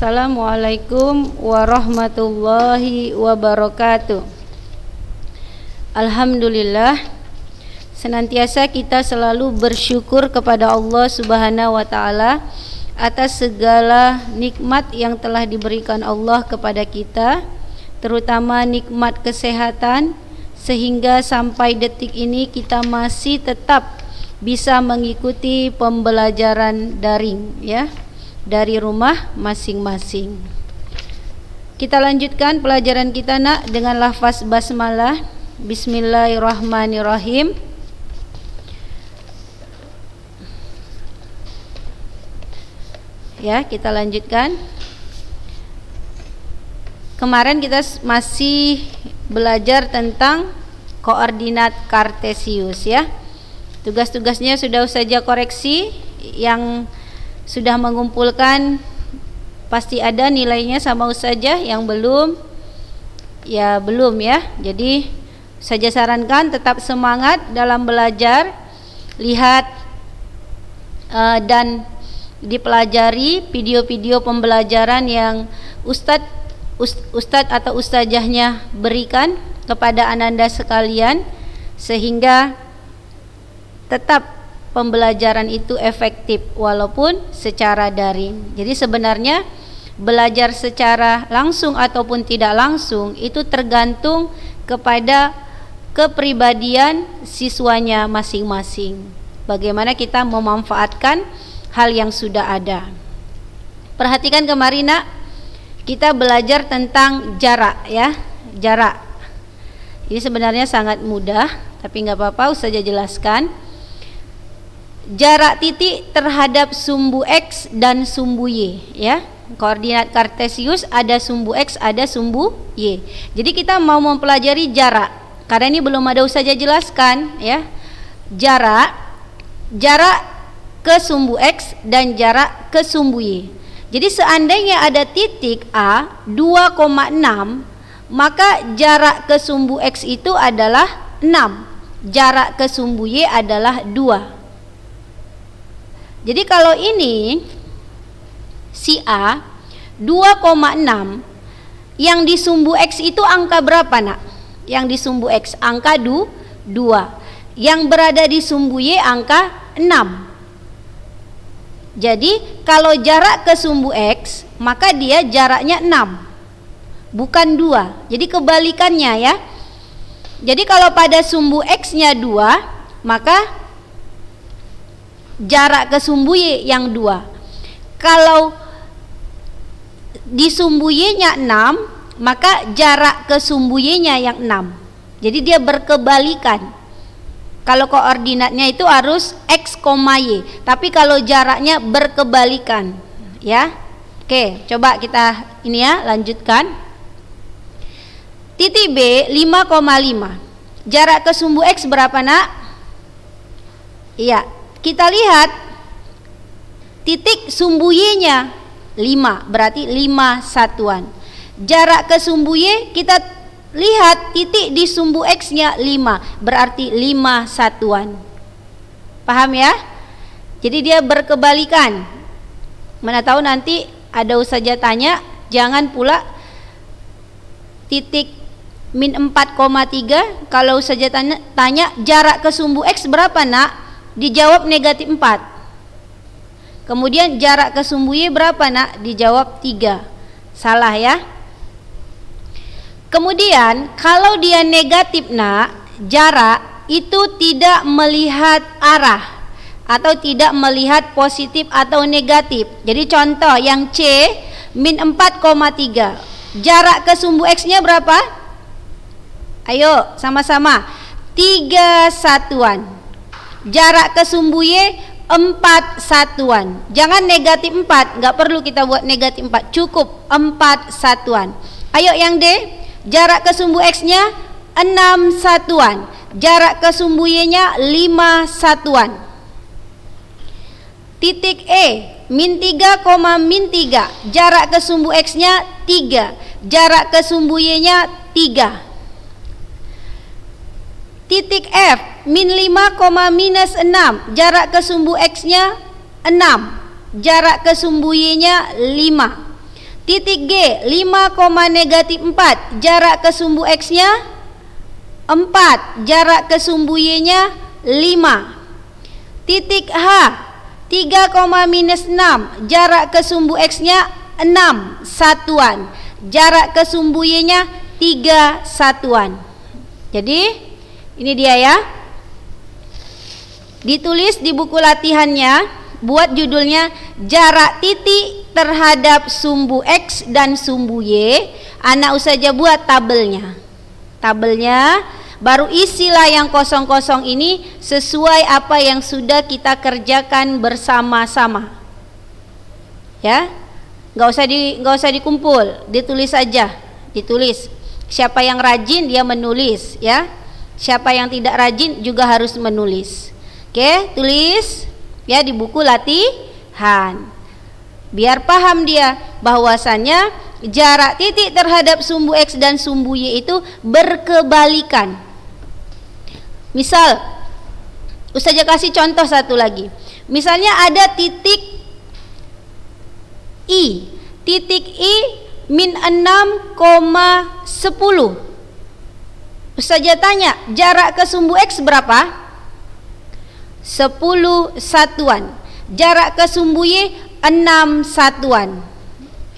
Assalamualaikum warahmatullahi wabarakatuh. Alhamdulillah, senantiasa kita selalu bersyukur kepada Allah Subhanahu wa taala atas segala nikmat yang telah diberikan Allah kepada kita, terutama nikmat kesehatan, sehingga sampai detik ini kita masih tetap bisa mengikuti pembelajaran daring, ya, dari rumah masing-masing. Kita lanjutkan pelajaran kita nak dengan lafaz basmalah. Bismillahirrahmanirrahim. Ya, kita lanjutkan. Kemarin kita masih belajar tentang koordinat kartesius, ya. Tugas-tugasnya sudah saja koreksi. Yang sudah mengumpulkan pasti ada nilainya sama Ustazah, yang belum ya belum, ya. Jadi saya sarankan tetap semangat dalam belajar, lihat dan dipelajari video-video pembelajaran yang Ustadz atau Ustazahnya berikan kepada ananda sekalian, sehingga tetap pembelajaran itu efektif walaupun secara daring. Jadi sebenarnya belajar secara langsung ataupun tidak langsung itu tergantung kepada kepribadian siswanya masing-masing. Bagaimana kita memanfaatkan hal yang sudah ada. Perhatikan kemarin nak, kita belajar tentang jarak, ya. Jarak ini sebenarnya sangat mudah, tapi nggak apa-apa, Ustazah jelaskan. Jarak titik terhadap sumbu X dan sumbu Y, ya. Koordinat kartesius ada sumbu X, ada sumbu Y. Jadi kita mau mempelajari jarak. Karena ini belum ada Ustazah jelaskan, ya. Jarak ke sumbu X dan jarak ke sumbu Y. Jadi seandainya ada titik A 2,6, maka jarak ke sumbu X itu adalah 6. Jarak ke sumbu Y adalah 2. Jadi kalau ini si A 2,6, yang di sumbu X itu angka berapa nak? Yang di sumbu X angka 2. Yang berada di sumbu Y angka 6. Jadi kalau jarak ke sumbu X, maka dia jaraknya 6, bukan 2. Jadi kebalikannya, ya. Jadi kalau pada sumbu X-nya 2, maka jarak ke sumbu Y yang 2. Kalau di sumbu Y-nya 6, maka jarak ke sumbu Y-nya yang 6. Jadi dia berkebalikan. Kalau koordinatnya itu harus X, Y, tapi kalau jaraknya berkebalikan, ya. Oke, coba kita ini, ya, lanjutkan. Titik B 5,5. Jarak ke sumbu X berapa nak? Iya, kita lihat titik sumbu Y-nya 5, berarti 5 satuan. Jarak ke sumbu Y kita lihat titik di sumbu X-nya 5, berarti 5 satuan. Paham, ya? Jadi dia berkebalikan. Mana tahu nanti ada Ustazah tanya, jangan pula titik min 4,3. Kalau Ustazah tanya jarak ke sumbu X berapa nak? Dijawab negatif 4. Kemudian jarak ke sumbu Y berapa nak? Dijawab 3. Salah, ya. Kemudian kalau dia negatif nak, jarak itu tidak melihat arah atau tidak melihat positif atau negatif. Jadi contoh yang C min 4,3. Jarak ke sumbu X-nya berapa? Ayo sama-sama. 3 satuan. Jarak ke sumbu Y 4 satuan. Jangan negatif 4, nggak perlu kita buat negatif 4, cukup 4 satuan. Ayo yang D, jarak ke sumbu X-nya 6 satuan. Jarak ke sumbu Y-nya 5 satuan. Titik E min 3, jarak ke sumbu X-nya 3, jarak ke sumbu Y-nya 3. Titik F min 5, minus 6, jarak ke sumbu X-nya 6, jarak ke sumbu Y-nya 5. Titik G 5,-4, jarak ke sumbu X-nya 4, jarak ke sumbu Y-nya 5. Titik H 3,-6, jarak ke sumbu X-nya 6 satuan, jarak ke sumbu Y-nya 3 satuan. Jadi ini dia ya, ditulis di buku latihannya, buat judulnya jarak titik terhadap sumbu X dan sumbu Y. Anak saja buat tabelnya, baru isilah yang kosong-kosong ini sesuai apa yang sudah kita kerjakan bersama-sama ya. Nggak usah dikumpul, ditulis saja, ditulis. Siapa yang rajin dia menulis ya, siapa yang tidak rajin juga harus menulis. Oke, tulis ya di buku latihan, biar paham dia bahwasannya jarak titik terhadap sumbu X dan sumbu Y itu berkebalikan. Misal Ustazah kasih contoh satu lagi. Misalnya ada titik I, titik I min 6,10. Ustazah tanya, jarak ke sumbu X berapa? 10 satuan. Jarak ke sumbu Y 6 satuan.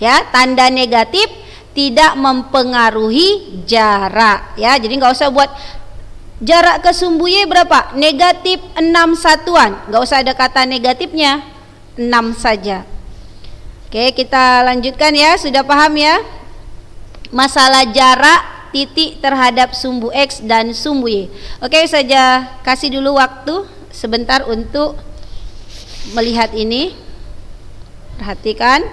Ya, tanda negatif tidak mempengaruhi jarak ya. Jadi nggak usah buat jarak ke sumbu Y berapa? Negatif 6 satuan. Nggak usah ada kata negatifnya, 6 saja. Oke, kita lanjutkan ya. Sudah paham ya masalah jarak titik terhadap sumbu X dan sumbu Y. Oke, saja kasih dulu waktu sebentar untuk melihat ini. Perhatikan.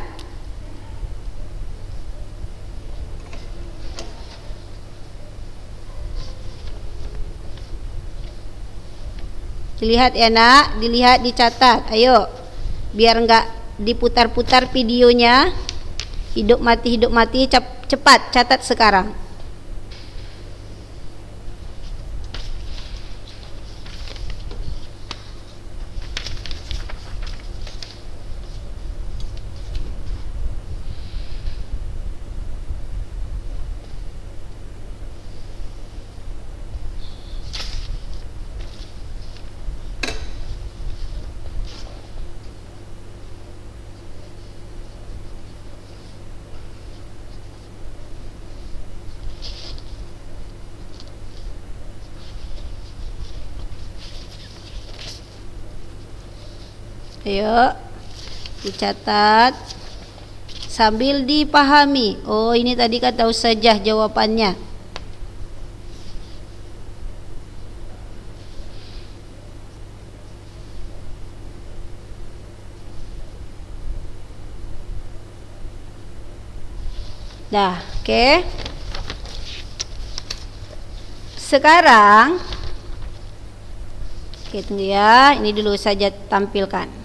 Dilihat ya nak, dilihat, dicatat. Ayo, biar enggak diputar-putar videonya. Hidup mati cepat catat sekarang. Ayo dicatat sambil dipahami. Oh, ini tadi kata Ustazah jawabannya. Dah, oke. Sekarang tunggu ya, ini dulu saja tampilkan.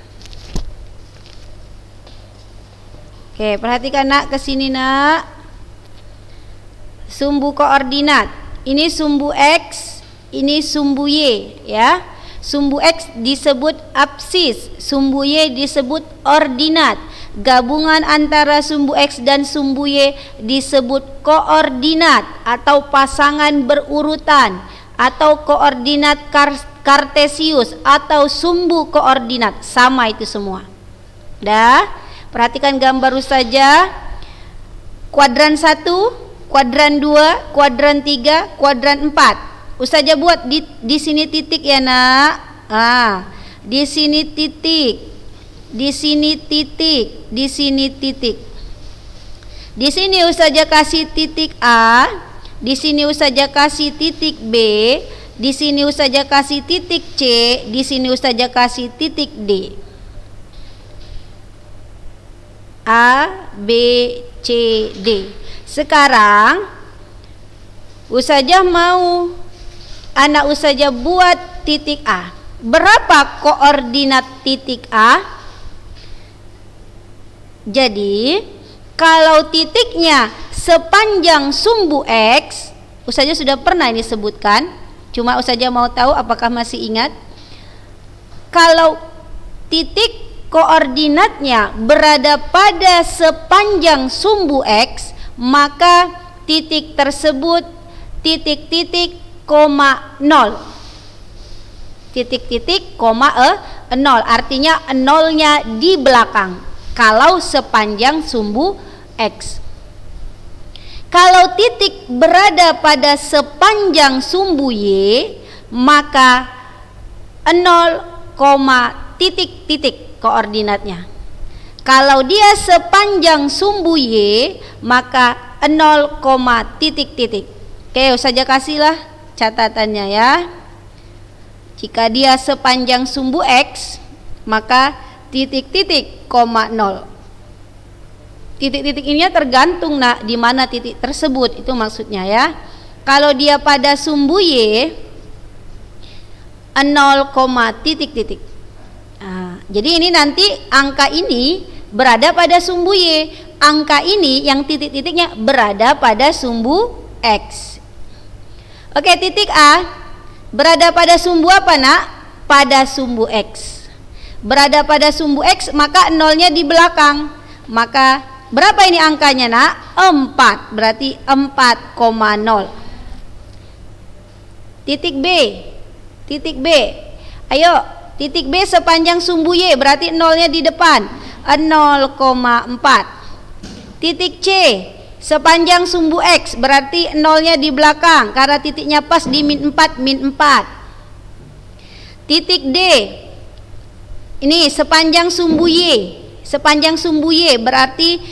Oke, perhatikan nak, ke sini nak. Sumbu koordinat. Ini sumbu X, ini sumbu Y ya. Sumbu X disebut absis, sumbu Y disebut ordinat. Gabungan antara sumbu X dan sumbu Y disebut koordinat atau pasangan berurutan atau koordinat kartesius atau sumbu koordinat. Sama itu semua. Dah. Perhatikan gambar saja. Kuadran 1, kuadran 2, kuadran 3, kuadran 4. Ustazah buat di sini titik ya nak. Di sini titik. Di sini titik, di sini titik. Di sini Ustazah kasih titik A, di sini Ustazah kasih titik B, di sini Ustazah kasih titik C, di sini Ustazah kasih titik D. A, B, C, D. Sekarang Ustazah mau anak Ustazah buat titik A. Berapa koordinat titik A? Jadi kalau titiknya sepanjang sumbu X, Ustazah sudah pernah ini sebutkan, cuma Ustazah mau tahu apakah masih ingat. Kalau titik koordinatnya berada pada sepanjang sumbu X, maka titik tersebut titik-titik, nol. Titik-titik, nol. Artinya nolnya di belakang kalau sepanjang sumbu X. Kalau titik berada pada sepanjang sumbu Y, maka 0, titik-titik koordinatnya. Kalau dia sepanjang sumbu Y, maka 0, titik-titik. Oke, saja kasihlah catatannya ya. Jika dia sepanjang sumbu X, maka titik-titik, 0. Titik-titik ini tergantung nak di mana titik tersebut, itu maksudnya ya. Kalau dia pada sumbu Y, 0, titik-titik. Nah, jadi ini nanti angka ini berada pada sumbu Y, angka ini yang titik-titiknya berada pada sumbu X. Oke, titik A berada pada sumbu apa nak? Pada sumbu X. Berada pada sumbu X, maka nolnya di belakang. Maka berapa ini angkanya nak? 4, berarti 4,0. Titik B, titik B. Ayo, titik B sepanjang sumbu Y, berarti nolnya di depan, 0,4. Titik C sepanjang sumbu X, berarti nolnya di belakang karena titiknya pas di min 4, min 4. Titik D, ini sepanjang sumbu Y. Sepanjang sumbu Y berarti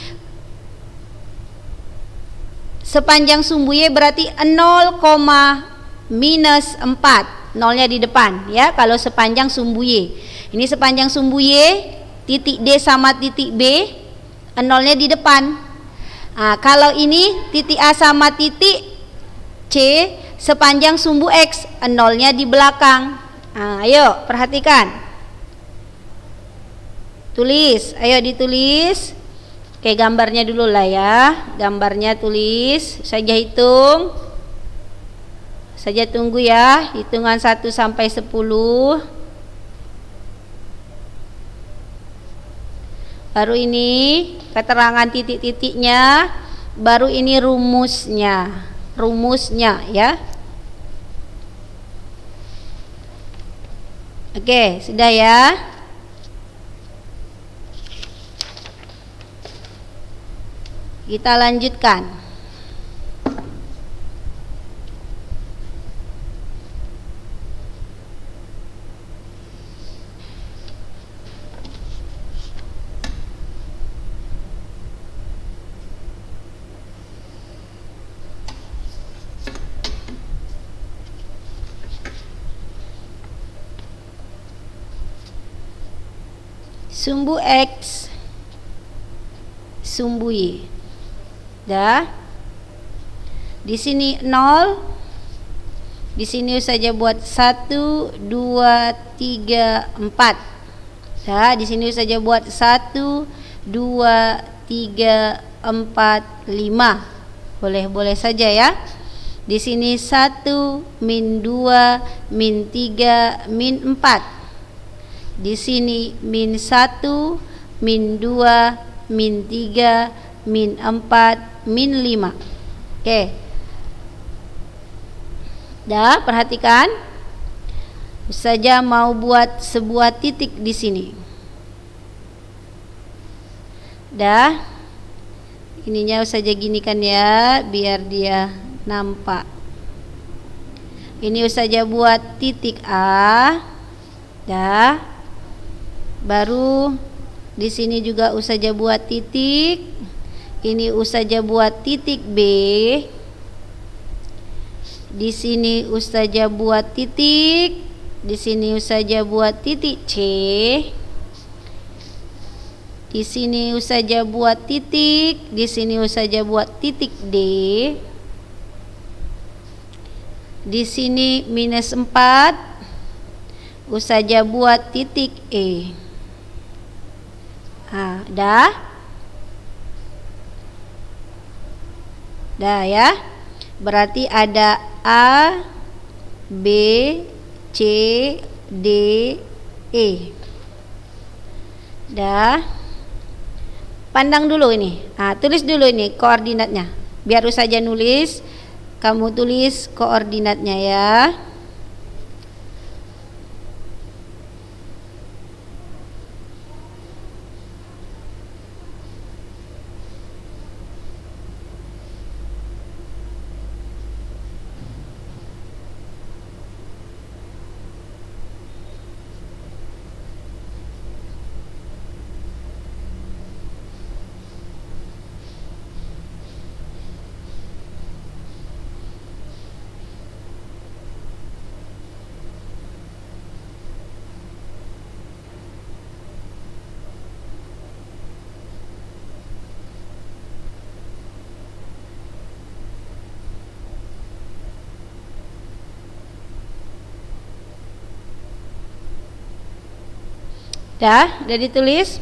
sepanjang sumbu Y berarti 0, minus 4. Nolnya di depan ya kalau sepanjang sumbu Y. Ini sepanjang sumbu Y, titik D sama titik B, nolnya di depan. Nah, kalau ini titik A sama titik C sepanjang sumbu X, nolnya di belakang. Nah, ayo perhatikan. Tulis, ayo ditulis. Oke, gambarnya dulu lah ya. Gambarnya tulis, saja hitung. Saja tunggu ya, hitungan 1 sampai 10. Baru ini keterangan titik-titiknya, baru ini rumusnya. Rumusnya ya. Oke, sudah ya. Kita lanjutkan. Sumbu X, sumbu Y. Dah. Di sini 0. Di sini saja buat 1, 2, 3, 4. Dah, di sini saja buat 1, 2, 3, 4, 5. Boleh saja ya. Di sini 1, min 2, min 3, min 4. Di sini min 1, min 2, min 3, min 4, min 5. Oke. Dah, perhatikan. Saja mau buat sebuah titik di sini. Dah. Ininya saja gini kan ya, biar dia nampak. Ini saja buat titik A. Dah. Baru di sini juga saja buat titik. Ini saja buat titik B. Di sini saja buat titik. Di sini saja buat titik C. Di sini saja buat titik. Di sini saja buat titik D. Di sini minus 4. Saja buat titik E. Dah. Dah ya. Berarti ada A, B, C, D, E. Dah. Pandang dulu ini. Tulis dulu ini koordinatnya. Biar saja nulis, kamu tulis koordinatnya ya. Udah ditulis?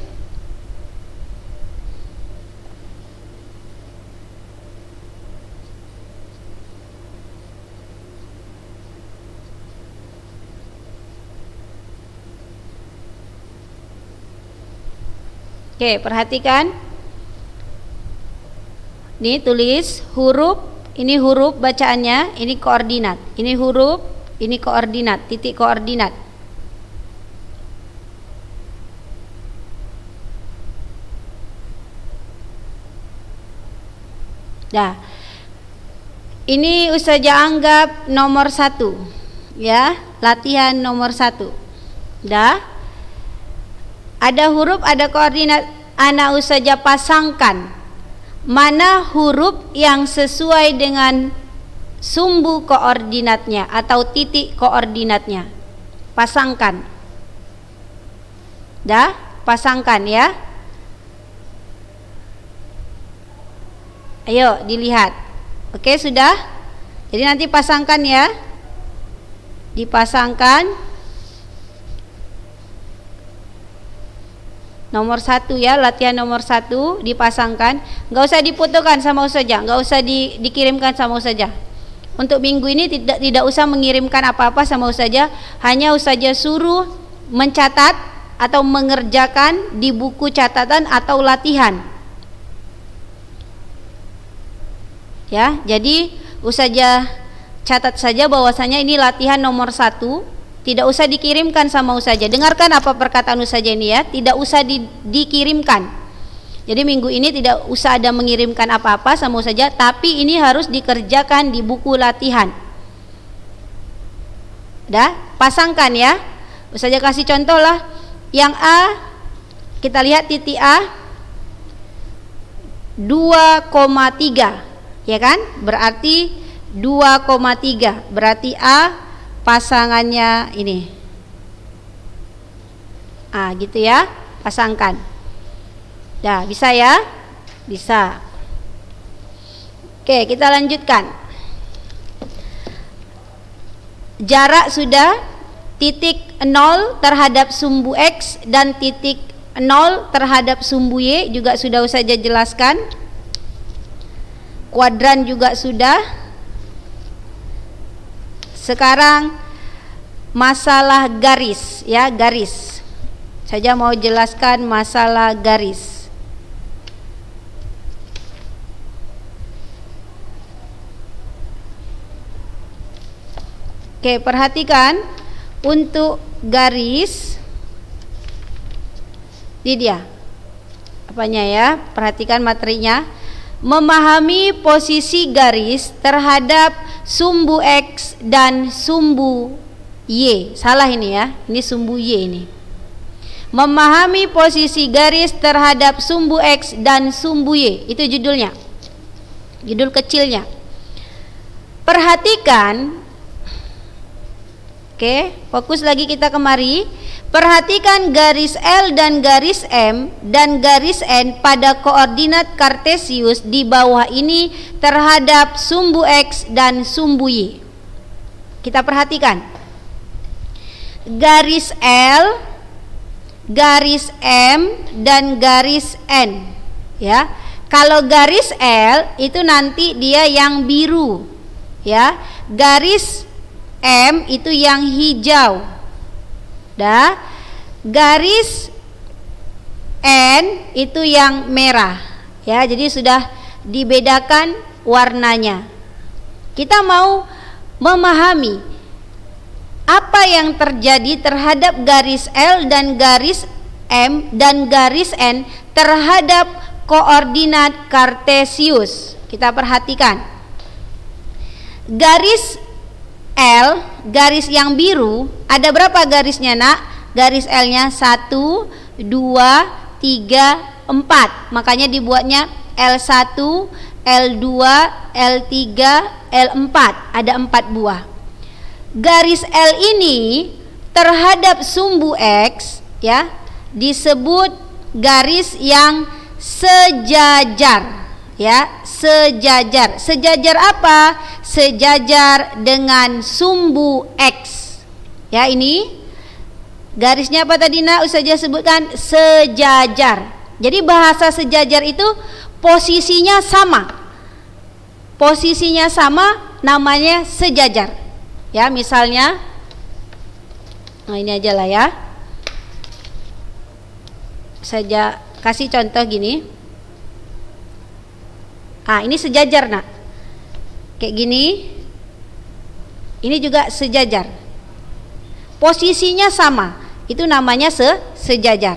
Oke, perhatikan. Nih tulis huruf, ini huruf bacaannya, ini koordinat. Ini huruf, ini koordinat, titik koordinat. Dah. Ini Ustazah anggap nomor 1. Ya, latihan nomor 1. Dah. Ada huruf, ada koordinat. Anak Ustazah pasangkan mana huruf yang sesuai dengan sumbu koordinatnya atau titik koordinatnya. Pasangkan. Dah, pasangkan ya. Ayo dilihat. Oke, sudah? Jadi nanti pasangkan ya. Dipasangkan. Nomor 1 ya, latihan nomor 1 dipasangkan. Enggak usah difotokan sama Ustazah, enggak usah dikirimkan sama Ustazah. Untuk minggu ini tidak usah mengirimkan apa-apa sama Ustazah, hanya Ustazah suruh mencatat atau mengerjakan di buku catatan atau latihan. Ya, jadi Ustazah catat saja bahwasanya ini latihan nomor 1, tidak usah dikirimkan sama Ustazah. Dengarkan apa perkataan Ustazah ini ya, tidak usah dikirimkan. Jadi minggu ini tidak usah ada mengirimkan apa-apa sama Ustazah, tapi ini harus dikerjakan di buku latihan. Dah, pasangkan ya. Ustazah kasih contoh lah. Yang A, kita lihat titik A 2,3. Ya kan? Berarti 2,3. Berarti A pasangannya ini. Gitu ya. Pasangkan. Dah, bisa ya? Bisa. Oke, kita lanjutkan. Jarak sudah, titik 0 terhadap sumbu X dan titik 0 terhadap sumbu Y juga sudah Ustazah jelaskan. Kuadran juga sudah. Sekarang masalah garis ya, garis. Saya mau jelaskan masalah garis. Oke, perhatikan untuk garis. Ini dia. Apanya ya? Perhatikan materinya. Memahami posisi garis terhadap sumbu X dan sumbu Y. Salah ini ya, ini sumbu Y ini. Memahami posisi garis terhadap sumbu X dan sumbu Y. Itu judulnya. Judul kecilnya. Perhatikan. Oke, fokus lagi kita kemari. Perhatikan garis L dan garis M dan garis N pada koordinat kartesius di bawah ini terhadap sumbu X dan sumbu Y. Kita perhatikan. Garis L, garis M dan garis N. Ya. Kalau garis L itu nanti dia yang biru. Ya. Garis M itu yang hijau. Dah, garis N itu yang merah. Ya, jadi sudah dibedakan warnanya. Kita mau memahami apa yang terjadi terhadap garis L dan garis M dan garis N terhadap koordinat kartesius. Kita perhatikan. Garis L, garis yang biru, ada berapa garisnya, Nak? Garis L-nya 1, 2, 3, 4. Makanya dibuatnya L1, L2, L3, L4. Ada 4 buah. Garis L ini terhadap sumbu X, ya, disebut garis yang sejajar. Ya, sejajar. Sejajar apa? Sejajar dengan sumbu X. Ya, ini garisnya apa tadi, Nak? Ustazah sebutkan sejajar. Jadi bahasa sejajar itu posisinya sama. Posisinya sama, namanya sejajar. Ya, misalnya, nah ini aja lah ya. Saya kasih contoh gini. Ini sejajar, Nak. Kayak gini. Ini juga sejajar. Posisinya sama. Itu namanya sejajar.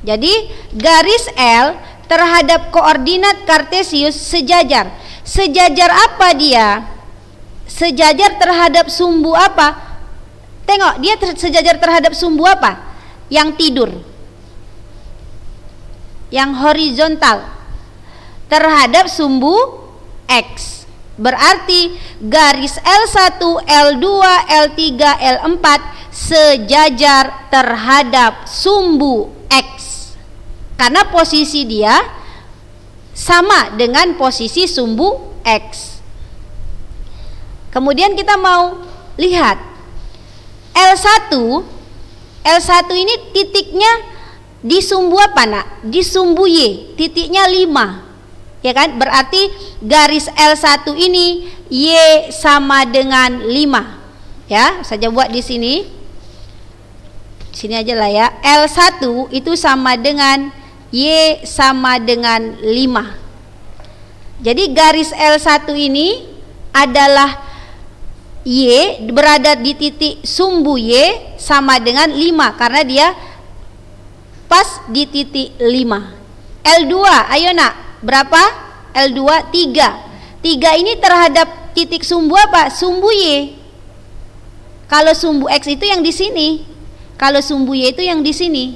Jadi garis L terhadap koordinat kartesius sejajar. Sejajar apa dia? Sejajar terhadap sumbu apa? Tengok, dia sejajar terhadap sumbu apa? Yang tidur. Yang horizontal. Terhadap sumbu X. Berarti garis L1, L2, L3, L4 sejajar terhadap sumbu X. Karena posisi dia sama dengan posisi sumbu X. Kemudian kita mau lihat L1 ini titiknya di sumbu apa, Nak? Di sumbu Y, titiknya 5. Ya kan? Berarti garis L1 ini Y sama dengan 5. Ya, saja buat di sini. Sini aja lah ya. L1 itu sama dengan Y sama dengan 5. Jadi garis L1 ini adalah Y berada di titik sumbu Y sama dengan 5 karena dia pas di titik 5. L2, ayo, Nak. Berapa? L2 3. 3 ini terhadap titik sumbu apa? Sumbu Y. Kalau sumbu X itu yang di sini. Kalau sumbu Y itu yang di sini.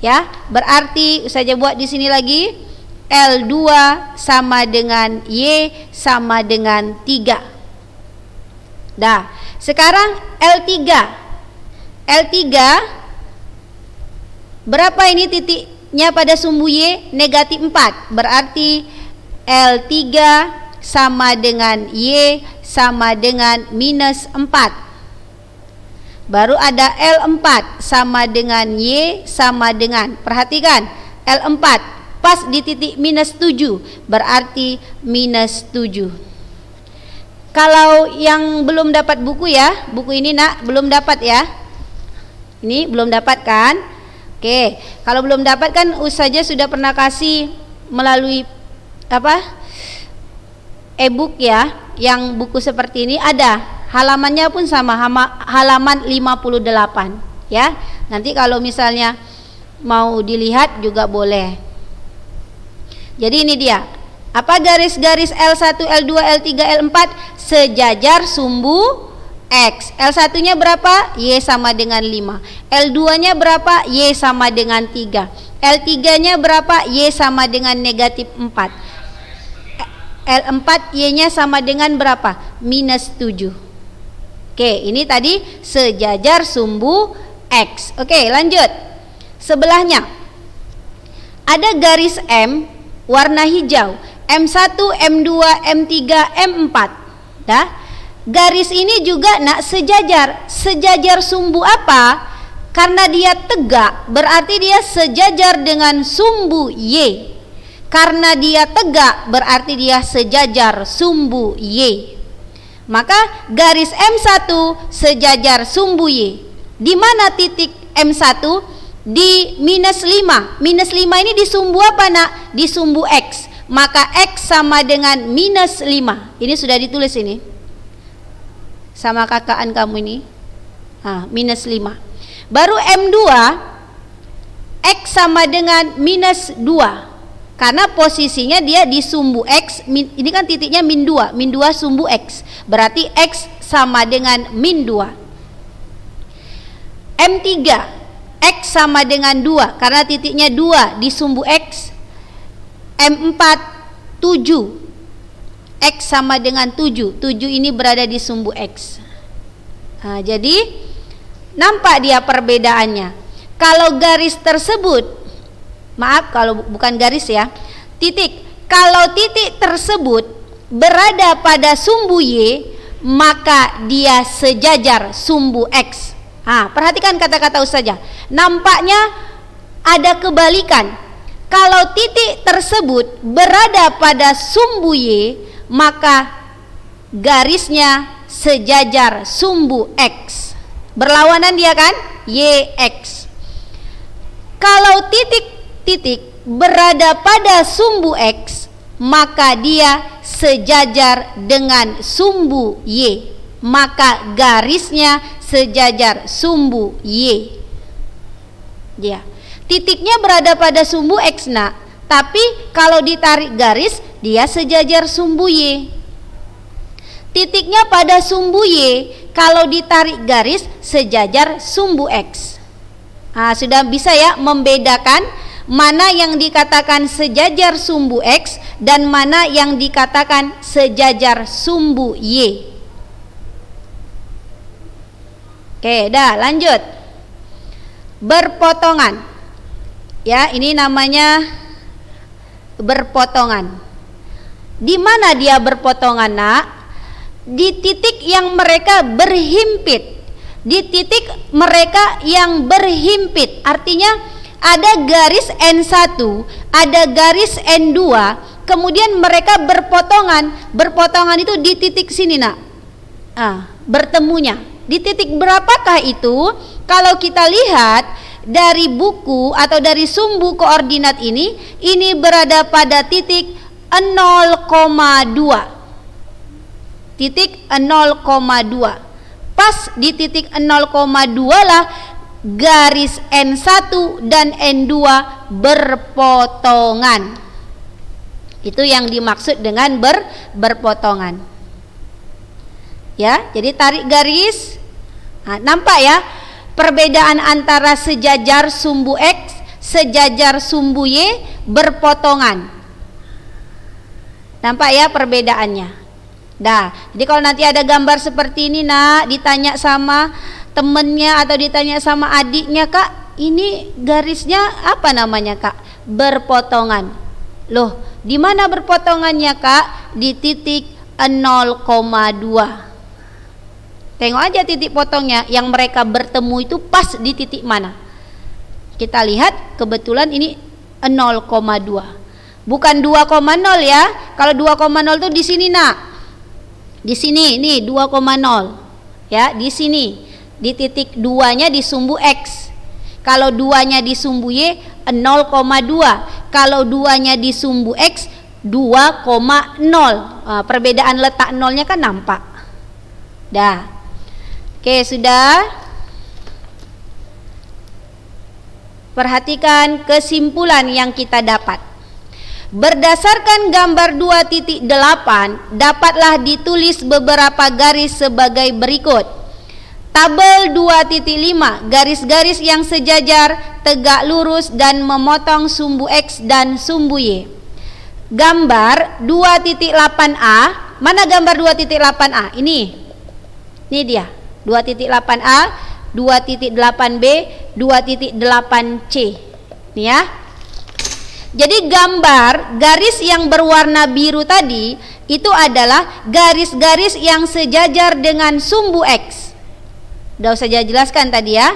Ya, berarti saya buat di sini lagi. L2 sama dengan Y sama dengan 3. Dah, sekarang L3. L3 berapa ini titiknya pada sumbu Y? Negatif 4. Berarti L3 sama dengan Y sama dengan minus 4. Baru ada L4 sama dengan Y sama dengan, perhatikan, L4 pas di titik minus 7. Berarti minus 7. Kalau yang belum dapat buku ya, buku ini, Nak, belum dapat ya. Ini belum dapat kan? Oke, kalau belum dapat kan Ustazah sudah pernah kasih melalui apa? E-book ya, yang buku seperti ini ada. Halamannya pun sama, halaman 58 ya. Nanti kalau misalnya mau dilihat juga boleh. Jadi ini dia. Apa garis-garis L1, L2, L3, L4 sejajar sumbu X. L1-nya berapa? Y sama dengan 5. L2-nya berapa? Y sama dengan 3. L3-nya berapa? Y sama dengan negatif 4. L4 Y-nya sama dengan berapa? Minus 7. Oke, ini tadi sejajar sumbu X. Oke, lanjut. Sebelahnya ada garis M warna hijau. M1, M2, M3, M4. Dah. Garis ini juga, Nak, sejajar. Sejajar sumbu apa? Karena dia tegak, berarti dia sejajar dengan sumbu Y. Karena dia tegak, berarti dia sejajar sumbu Y. Maka garis M1 sejajar sumbu Y. Di mana titik M1? di minus 5. Minus 5 ini di sumbu apa nak? Di sumbu X. Maka X sama dengan minus 5. Ini sudah ditulis ini sama kakaan kamu ini. Minus 5. Baru M2, X sama dengan minus 2. Karena posisinya dia di sumbu X, ini kan titiknya min 2, min 2 sumbu X, berarti X sama dengan min 2. M3, X sama dengan 2, karena titiknya 2 di sumbu X. M4, 7, X sama dengan 7, 7 ini berada di sumbu X. Jadi nampak dia perbedaannya. Kalau garis tersebut, maaf kalau bukan garis ya, titik, kalau titik tersebut berada pada sumbu Y, maka dia sejajar sumbu X. Perhatikan kata-kata Ustazah, nampaknya ada kebalikan. Kalau titik tersebut berada pada sumbu Y, maka garisnya sejajar sumbu X. Berlawanan dia kan? YX. Kalau titik berada pada sumbu X, maka dia sejajar dengan sumbu Y, maka garisnya sejajar sumbu Y. Ya, titiknya berada pada sumbu X nak, tapi kalau ditarik garis dia sejajar sumbu Y. Titiknya pada sumbu Y, kalau ditarik garis sejajar sumbu X. Sudah bisa ya membedakan mana yang dikatakan sejajar sumbu X dan mana yang dikatakan sejajar sumbu Y. Oke, dah lanjut. Berpotongan. Ya, ini namanya berpotongan. Di mana dia berpotongan nak? Di titik yang mereka berhimpit. Di titik mereka yang berhimpit, artinya ada garis N1, ada garis N2, kemudian mereka berpotongan. Berpotongan itu di titik sini nak, bertemunya. Di titik berapakah itu? Kalau kita lihat dari buku atau dari sumbu koordinat ini berada pada titik 0,2. Titik 0,2. Pas di titik 0,2 lah garis N1 dan N2 berpotongan. Itu yang dimaksud dengan berpotongan. Ya, jadi tarik garis. Nampak ya perbedaan antara sejajar sumbu X, sejajar sumbu Y, berpotongan. Nampak ya perbedaannya. Jadi kalau nanti ada gambar seperti ini nak, ditanya sama temennya atau ditanya sama adiknya, kak ini garisnya apa namanya kak? Berpotongan. Loh, di mana berpotongannya kak? Di titik 0,2. Tengok aja titik potongnya, yang mereka bertemu itu pas di titik mana. Kita lihat kebetulan ini 0,2. Bukan 2,0 ya. Kalau 2,0 tuh di sini nak. Di sini nih 2,0 ya, di sini di titik 2-nya di sumbu X. Kalau 2-nya di sumbu Y 0,2. Kalau 2-nya di sumbu X 2,0. Perbedaan letak nolnya kan nampak. Oke, sudah. Perhatikan kesimpulan yang kita dapat. Berdasarkan gambar 2.8 dapatlah ditulis beberapa garis sebagai berikut. Tabel 2.5, garis-garis yang sejajar, tegak lurus dan memotong sumbu X dan sumbu Y. Gambar 2.8a, mana gambar 2.8a? Ini dia 2.8a, 2.8b, 2.8c. Ini ya. Jadi gambar garis yang berwarna biru tadi itu adalah garis-garis yang sejajar dengan sumbu X. Udah saya jelaskan tadi ya.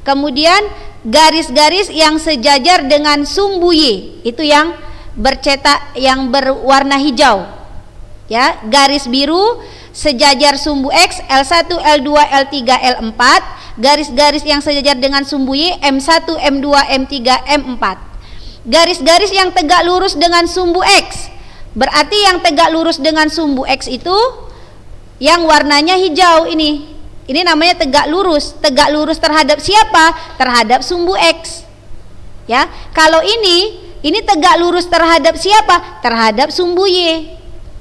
Kemudian garis-garis yang sejajar dengan sumbu Y itu yang bercetak yang berwarna hijau. Ya, garis biru sejajar sumbu X L1, L2, L3, L4, garis-garis yang sejajar dengan sumbu Y M1, M2, M3, M4. Garis-garis yang tegak lurus dengan sumbu X, berarti yang tegak lurus dengan sumbu X itu yang warnanya hijau ini. Ini namanya tegak lurus. Tegak lurus terhadap siapa? Terhadap sumbu X. Ya, kalau ini tegak lurus terhadap siapa? Terhadap sumbu Y.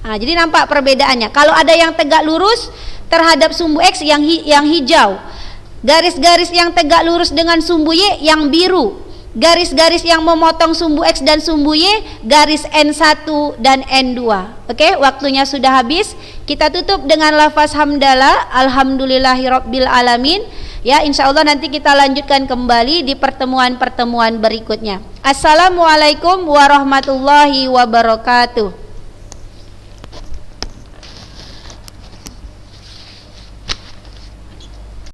Nah, jadi nampak perbedaannya. Kalau ada yang tegak lurus terhadap sumbu X yang hijau, garis-garis yang tegak lurus dengan sumbu Y yang biru, garis-garis yang memotong sumbu X dan sumbu Y garis N1 dan N2. Oke, waktunya sudah habis. Kita tutup dengan lafaz hamdalah, alhamdulillahirabbil alamin. Ya, insyaallah nanti kita lanjutkan kembali di pertemuan-pertemuan berikutnya. Assalamualaikum warahmatullahi wabarakatuh.